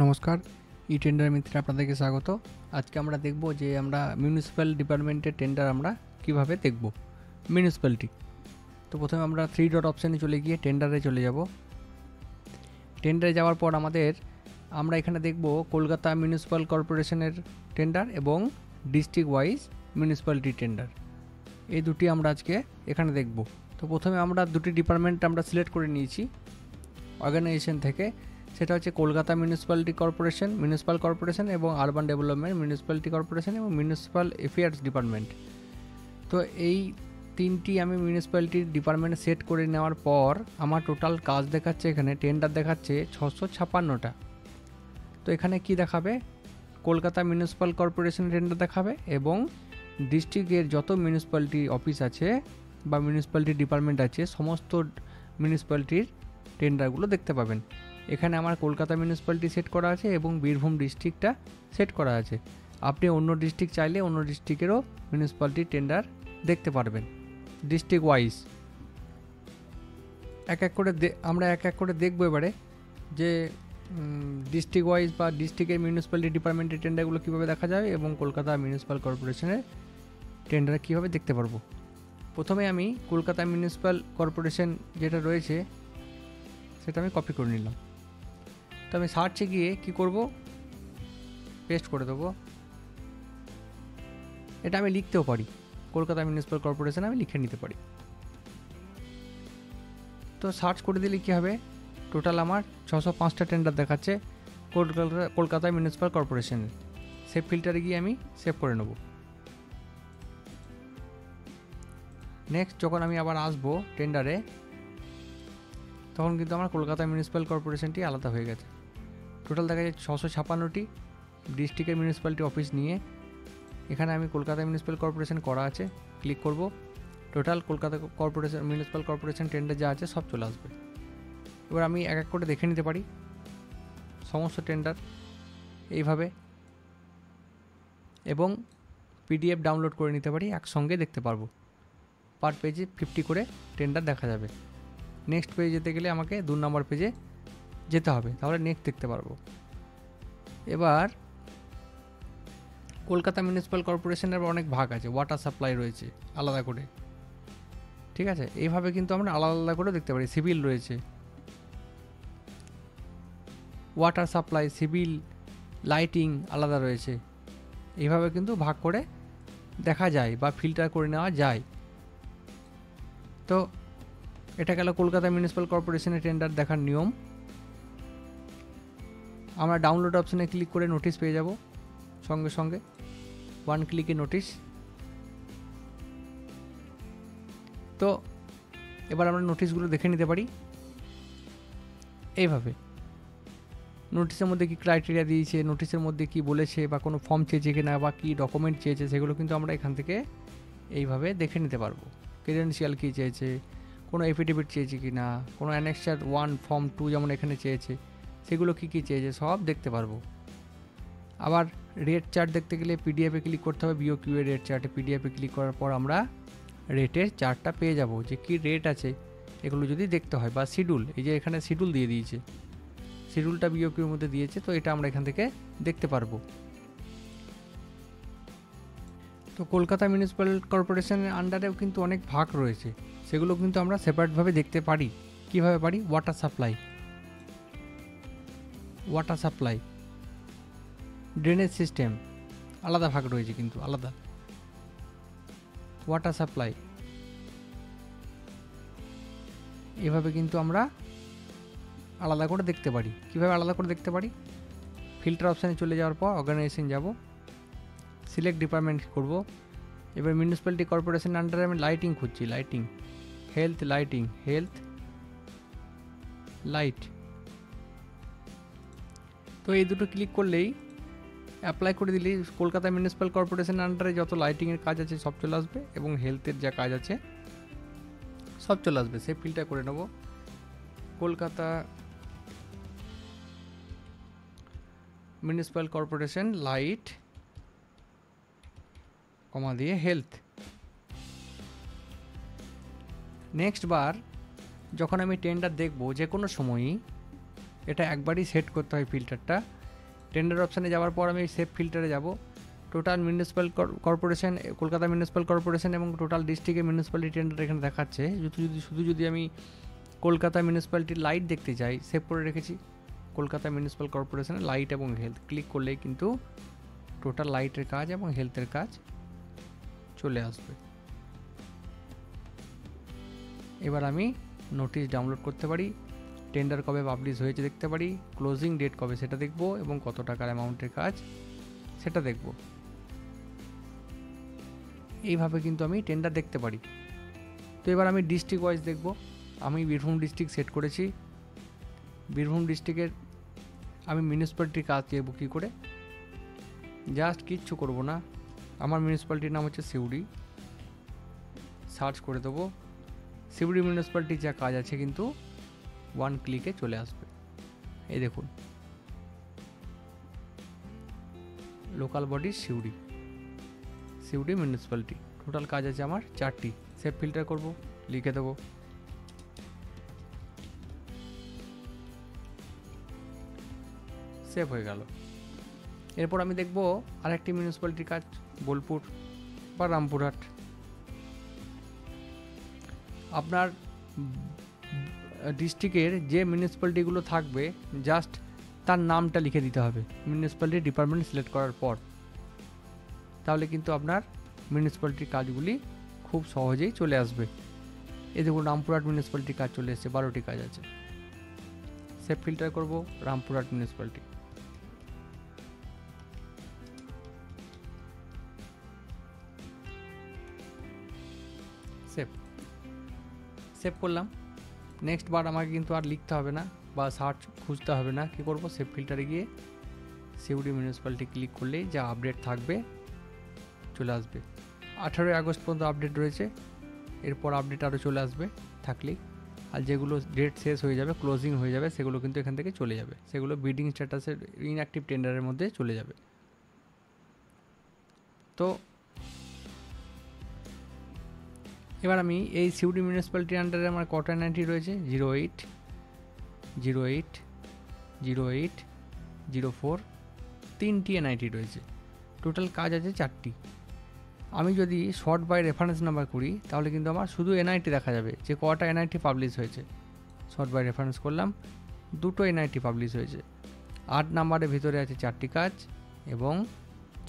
নমস্কার, ই টেন্ডার মিত্রে আপনাদেরকে স্বাগত। আজকে আমরা দেখব যে আমরা মিউনিসিপ্যাল ডিপার্টমেন্টের টেন্ডার আমরা কিভাবে দেখব মিউনিসিপ্যালিটি। তো প্রথমে আমরা 3 ডট অপশানে চলে গিয়ে টেন্ডারে চলে যাব। টেন্ডারে যাওয়ার পর আমরা এখানে দেখব কলকাতা মিউনিসিপ্যাল কর্পোরেশনের টেন্ডার এবং ডিস্ট্রিক্ট ওয়াইজ মিউনিসিপ্যালিটি টেন্ডার, এই দুটি আমরা আজকে এখানে দেখব। তো প্রথমে আমরা দুটি ডিপার্টমেন্ট আমরা সিলেক্ট করে নিয়েছি অর্গানাইজেশন থেকে, সেটা হচ্ছে কলকাতা মিউনিসিপ্যাল কর্পোরেশন এবং আরবান ডেভেলপমেন্ট মিউনিসিপ্যালিটি কর্পোরেশন এবং মিউনিসিপ্যাল অ্যাফেয়ার্স ডিপার্টমেন্ট। তো এই তিনটি আমি মিউনিসিপ্যালিটির ডিপার্টমেন্ট সেট করে নেওয়ার পর আমার টোটাল কাজ দেখাচ্ছে, এখানে টেন্ডার দেখাচ্ছে 656টা। তো এখানে কি দেখাবে, কলকাতা মিউনিসিপ্যাল কর্পোরেশন টেন্ডার দেখাবে এবং ডিস্ট্রিক্টের যত মিউনিসিপ্যালিটি অফিস আছে বা মিউনিসিপ্যালিটি ডিপার্টমেন্ট আছে সমস্ত মিউনিসিপ্যালিটির টেন্ডারগুলো দেখতে পাবেন। এখানে আমার কলকাতা মিউনিসিপ্যালিটি সেট করা আছে এবং বীরভূম ডিস্ট্রিক্টটা সেট করা আছে। আপনি অন্য ডিস্ট্রিক্ট চাইলে অন্য ডিস্ট্রিক্টেরও মিউনিসিপ্যালিটি টেন্ডার দেখতে পারবেন ডিস্ট্রিক্ট ওয়াইজ। আমরা এক এক করে দেখবো এবারে যে ডিস্ট্রিক্ট ওয়াইজ বা ডিস্ট্রিক্টের মিউনিসিপ্যালিটি ডিপার্টমেন্টের টেন্ডারগুলো কীভাবে দেখা যাবে এবং কলকাতা মিউনিসিপ্যাল কর্পোরেশনের টেন্ডার কীভাবে দেখতে পারবো। প্রথমে আমি কলকাতা মিউনিসিপ্যাল কর্পোরেশন যেটা রয়েছে সেটা আমি কপি করে নিলাম। তো আমি সার্চে গিয়ে কি করব, পেস্ট করে দেবো। এটা আমি লিখতেও পারি, কলকাতা মিউনিসিপ্যাল কর্পোরেশন আমি লিখে নিতে পারি। তো সার্চ করে দিলে কী হবে, টোটাল আমার 605টা টেন্ডার দেখাচ্ছে কলকাতা মিউনিসিপ্যাল কর্পোরেশনের। সেভ ফিল্টারে গিয়ে আমি সেভ করে নেব। নেক্সট যখন আমি আবার আসবো টেন্ডারে, তখন কিন্তু আমার কলকাতা মিউনিসিপ্যাল কর্পোরেশনটি আলাদা হয়ে গেছে। টোটাল দেখা যাচ্ছে 656টি ডিস্ট্রিক্টের মিউনিসিপ্যালিটি অফিস নিয়ে। এখানে আমি কলকাতা মিউনিসিপ্যাল কর্পোরেশন করা আছে, ক্লিক করব। Total Kolkata municipal corporation tender যা আছে সব চলে আসবে। এবার আমি এক এক করে দেখে নিতে পারি সমস্ত টেন্ডার এইভাবে, এবং পিডিএফ ডাউনলোড করে নিতে পারি, একসঙ্গে দেখতে পারবো। পার পেজে 50 করে টেন্ডার দেখা যাবে। নেক্সট পেজে যেতে গেলে আমাকে 2 নম্বর পেজে যেতে হবে, তাহলে নেক্সট দেখতে পারবো। এবার কলকাতা মিউনিসিপ্যাল কর্পোরেশনের অনেক ভাগ আছে, ওয়াটার সাপ্লাই রয়েছে আলাদা করে, ঠিক আছে। এইভাবে কিন্তু আমরা আলাদা আলাদা করে দেখতে পারি। সিভিল রয়েছে, ওয়াটার সাপ্লাই, সিভিল, লাইটিং আলাদা রয়েছে। এইভাবে কিন্তু ভাগ করে দেখা যায় বা ফিল্টার করে নেওয়া যায়। তো এটা গেল কলকাতা মিউনিসিপ্যাল কর্পোরেশনের টেন্ডার দেখার নিয়ম। আমরা ডাউনলোড অপশানে ক্লিক করে নোটিশ পেয়ে যাব সঙ্গে সঙ্গে, 1 ক্লিকে নোটিশ। তো এবার আমরা নোটিশগুলো দেখে নিতে পারি এইভাবে। নোটিশের মধ্যে কি ক্রাইটেরিয়া দিয়েছে, নোটিশের মধ্যে কি বলেছে, বা কোনো ফর্ম চেয়েছে কিনা, বা কি ডকুমেন্ট চেয়েছে, সেগুলো কিন্তু আমরা এখান থেকে এইভাবে দেখে নিতে পারবো। ক্রেডেনশিয়াল কী চেয়েছে, কোনো এফিডেভিট চেয়েছে কি না, কোনো অ্যানেক্সার 1 ফর্ম 2 যেমন এখানে চেয়েছে, সেগুলো কী কী চেয়েছে সব দেখতে পারবো। আবার রেট চার্ট দেখতে গেলে পিডিএফে ক্লিক করতে হবে, বিওকিউ এর রেট চার্টে পিডিএফে ক্লিক করার পর আমরা রেটের চার্টটা পেয়ে যাব, যে কী রেট আছে এগুলো যদি দেখতে হয়। বা শিডিউল, এই যে এখানে শিডিউল দিয়ে দিয়েছে, শিডিউলটা বিওকিউর মধ্যে দিয়েছে, তো এটা আমরা এখান থেকে দেখতে পারবো। তো কলকাতা মিউনিসিপ্যাল কর্পোরেশনের আন্ডারেও কিন্তু অনেক ভাগ রয়েছে, সেগুলো কিন্তু আমরা সেপারেটভাবে দেখতে পারি। কীভাবে পারি, ওয়াটার সাপ্লাই, ড্রেনেজ সিস্টেম আলাদা ভাগ রয়েছে, কিন্তু আলাদা ওয়াটার সাপ্লাই। এভাবে কিন্তু আমরা আলাদা করে দেখতে পারি। কীভাবে আলাদা করে দেখতে পারি, ফিল্টার অপশানে চলে যাওয়ার পর অর্গানাইজেশন যাব, সিলেক্ট ডিপার্টমেন্ট করব। এবার মিউনিসিপ্যালিটি কর্পোরেশন আন্ডারে আমি লাইটিং খুঁজছি, হেলথ, লাইট। তো এই দুটো ক্লিক করলেই, অ্যাপ্লাই করে দিলেই কলকাতা মিউনিসিপ্যাল কর্পোরেশন আন্ডারে যত লাইটিংয়ের কাজ আছে সব চলে আসবে, এবং হেলথের যা কাজ আছে সব চলে আসবে। সে ফিল্টার করে নেব, কলকাতা মিউনিসিপ্যাল কর্পোরেশন লাইট কমা দিয়ে হেলথ। নেক্সট বার যখন আমি টেন্ডার দেখব যে কোনো সময়ই, এটা একবারই সেট করতে হয় ফিল্টারটা, টেন্ডার অপশানে যাওয়ার পর আমি সেভ ফিল্টারে যাব। Total municipal corporation, Kolkata municipal corporation এবং টোটাল ডিস্ট্রিক্টের মিউনিসিপ্যালিটি টেন্ডার এখানে দেখাচ্ছে। যদি আমি কলকাতা মিউনিসিপ্যালিটির লাইট দেখতে চাই, সেভ করে রেখেছি কলকাতা মিউনিসিপ্যাল কর্পোরেশনের লাইট এবং হেলথ, ক্লিক করলেই কিন্তু টোটাল লাইটের কাজ এবং হেলথের কাজ চলে আসবে। এবার আমি নোটিশ ডাউনলোড করতে পারি, টেন্ডার কবে পাবলিশ হয়েছে দেখতে পারি, ক্লোজিং ডেট কবে সেটা দেখব এবং কত টাকার অ্যামাউন্টের কাজ সেটা দেখব। এইভাবে কিন্তু আমি টেন্ডার দেখতে পারি। তো এবার আমি ডিস্ট্রিক্ট ওয়াইজ দেখব। আমি বীরভূম ডিস্ট্রিক্ট সেট করেছি। বীরভূম ডিস্ট্রিক্টের আমি মিউনিসিপ্যালিটির কাজ দেখব কী করে। জাস্ট কিচ্ছু করব না, আমার মিউনিসিপ্যালিটির নাম হচ্ছে সিউড়ি, সার্চ করে দেবো। সিউড়ি মিউনিসিপ্যালিটির যা কাজ আছে কিন্তু ওয়ান ক্লিকে চলে আসবে। এই দেখুন, local body Suri, Suri municipality, total কাজ আছে আমার 4টি। সেভ ফিল্টার করব, লিখে দেবো। সেভ হয়ে গেল। এরপর আমি দেখব আরেকটি মিউনিসিপ্যালিটির কাজ, বোলপুর বা রামপুরহাট। আপনার ডিস্ট্রিক্টের যে মিউনিসিপ্যালিটিগুলো থাকবে জাস্ট তার নামটা লিখে দিতে হবে মিউনিসিপ্যালিটি ডিপার্টমেন্ট সিলেক্ট করার পর, তাহলে কিন্তু আপনার মিউনিসিপ্যালিটির কাজগুলি খুব সহজেই চলে আসবে। এই দেখুন, রামপুরহাট মিউনিসিপ্যালিটির কাজ চলে এসেছে, 12টি কাজ আছে। সেভ ফিল্টার করব, রামপুরহাট মিউনিসিপ্যালিটি। সেভ করলাম। নেক্সট বার আমাকে কিন্তু আর লিখতে হবে না বা সার্চ খুঁজতে হবে না। কী করব, সেভ ফিল্টারে গিয়ে সিউড়ি মিউনিসিপ্যালিটি ক্লিক করলেই যা আপডেট থাকবে চলে আসবে। 18 আগস্ট পর্যন্ত আপডেট রয়েছে, এরপর আপডেট আরও চলে আসবে থাকলেই। আর যেগুলো ডেট শেষ হয়ে যাবে, ক্লোজিং হয়ে যাবে, সেগুলো কিন্তু এখান থেকে চলে যাবে, সেগুলো বিডিং স্ট্যাটাসের ইনঅ্যাক্টিভ টেন্ডারের মধ্যে চলে যাবে। তো এবার আমি এই সিউড়ি মিউনিসিপ্যালিটির আন্ডারে আমার কটা এনআইটি রয়েছে, 08, 08, 08, 04, 3টি এনআইটি রয়েছে। টোটাল কাজ আছে 4টি। আমি যদি শর্ট বাই রেফারেন্স নাম্বার করি তাহলে কিন্তু আমার শুধু এনআইটি দেখা যাবে যে কটা এনআইটি পাবলিশ হয়েছে। শর্ট বাই রেফারেন্স করলাম, 2টো এনআইটি পাবলিশ হয়েছে। 8 নাম্বারের ভিতরে আছে 4টি কাজ এবং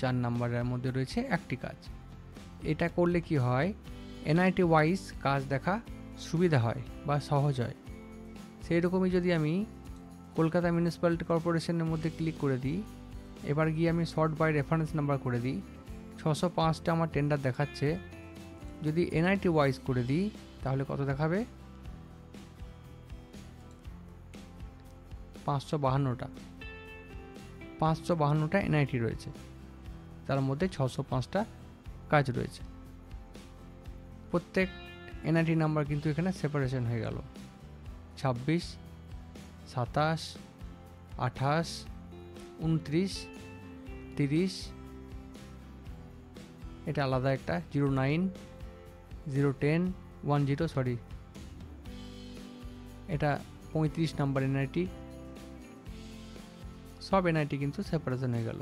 4 নাম্বারের মধ্যে রয়েছে 1টি কাজ। এটা করলে কি হয়, এনআইটি ওয়াইজ কাজ দেখা সুবিধা হয় বা সহজ হয়। সেই রকমই যদি আমি কলকাতা মিউনিসিপ্যালিটি কর্পোরেশনের মধ্যে ক্লিক করে দিই, এবার গিয়ে আমি শর্ট বাই রেফারেন্স নাম্বার করে দিই, 605টা আমার টেন্ডার দেখাচ্ছে। যদি এনআইটি ওয়াইজ করে দিই তাহলে কত দেখাবে, 552টা এনআইটি রয়েছে, তার মধ্যে 605টা কাজ রয়েছে। প্রত্যেক এনআইটি নাম্বার কিন্তু এখানে সেপারেশন হয়ে গেল, 26, 27, 28, 29, 30, এটা আলাদা একটা 09, 010, 10, সরি এটা 35 নাম্বার এনআইটি। সব এনআইটি কিন্তু সেপারেশন হয়ে গেল।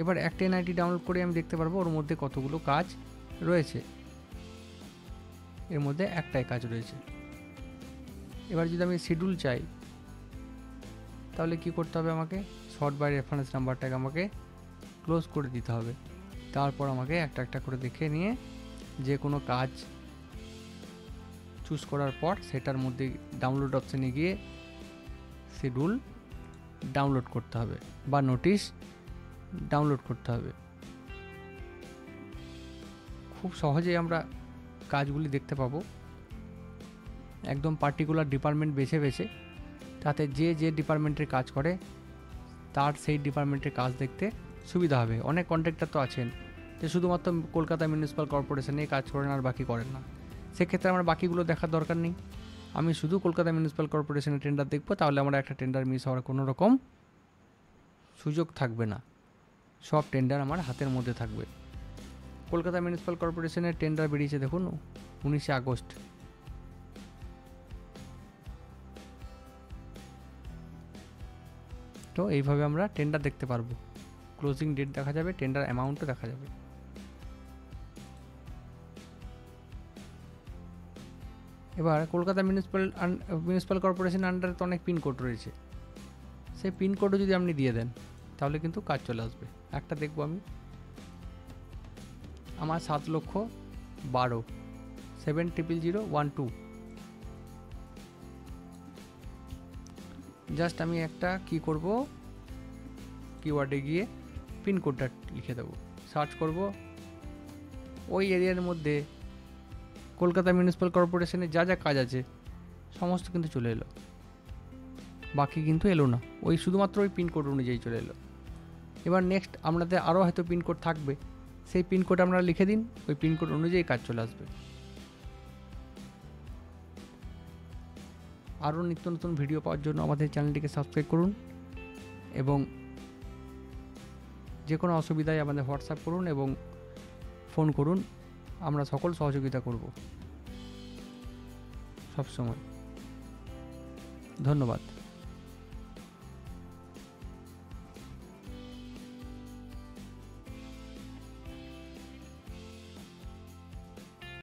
এবার একটা এনআইটি ডাউনলোড করে আমি দেখতে পারবো ওর মধ্যে কতগুলো কাজ রয়েছে। এর মধ্যে একটাই কাজ রয়েছে। এবার যদি আমি শিডিউল চাই তাহলে কি করতে হবে, আমাকে শর্ট বাই রেফারেন্স নাম্বারটাকে আমাকে ক্লোজ করে দিতে হবে। তারপর আমাকে একটা একটা করে দেখে নিয়ে যে কোনো কাজ চুজ করার পর সেটার মধ্যে ডাউনলোড অপশানে গিয়ে শিডিউল ডাউনলোড করতে হবে বা নোটিশ ডাউনলোড করতে হবে। খুব সহজেই আমরা কাজগুলি দেখতে পাবো, একদম পার্টিকুলার ডিপার্টমেন্ট বেছে বেছে, তাতে যে যে ডিপার্টমেন্টের কাজ করে তার সেই ডিপার্টমেন্টের কাজ দেখতে সুবিধা হবে। অনেক কন্ট্রাক্টর তো আছেন যে শুধুমাত্র কলকাতা মিউনিসিপ্যাল কর্পোরেশনে কাজ করেন আর বাকি করেন না, সেক্ষেত্রে আমার বাকিগুলো দেখার দরকার নেই। আমি শুধু কলকাতা মিউনিসিপ্যাল কর্পোরেশনের টেন্ডার দেখবো, তাহলে আমার একটা টেন্ডার মিস হওয়ার কোনো রকম সুযোগ থাকবে না, সব টেন্ডার আমার হাতের মধ্যে থাকবে। কলকাতা মিউনিসিপ্যাল কর্পোরেশনের টেন্ডার বেরিয়েছে দেখুন 19 আগস্ট। তো এইভাবে আমরা টেন্ডার দেখতে পারবো, ক্লোজিং ডেট দেখা যাবে, টেন্ডার অ্যামাউন্টও দেখা যাবে। এবার কলকাতা মিউনিসিপ্যাল কর্পোরেশন আন্ডারে তো অনেক পিনকোড রয়েছে, সেই পিনকোডও যদি আপনি দিয়ে দেন তাহলে কিন্তু কাজ চলে আসবে। একটা দেখবো আমি, আমার 7,12,000 7,000,012। জাস্ট আমি একটা কি করব, কিওয়ার্ডে গিয়ে পিনকোডটা লিখে দেবো, সার্চ করব, ওই এরিয়ার মধ্যে কলকাতা মিউনিসিপ্যাল কর্পোরেশনের যা যা কাজ আছে সমস্ত কিন্তু চলে এলো, বাকি কিন্তু এলো না, ওই শুধুমাত্র ওই পিনকোড অনুযায়ী চলে এলো। এবার নেক্সট আপনাদের আরও হয়তো পিনকোড থাকবে, সেই পিনকোড আপনারা লিখে দিন, ওই পিনকোড অনুযায়ী কাজ চলে আসবে। আরও নিত্য নতুন ভিডিও পাওয়ার জন্য আমাদের চ্যানেলটিকে সাবস্ক্রাইব করুন, এবং যে কোনো অসুবিধায় আমাদের হোয়াটসঅ্যাপ করুন এবং ফোন করুন, আমরা সকল সহযোগিতা করব সবসময়। ধন্যবাদ।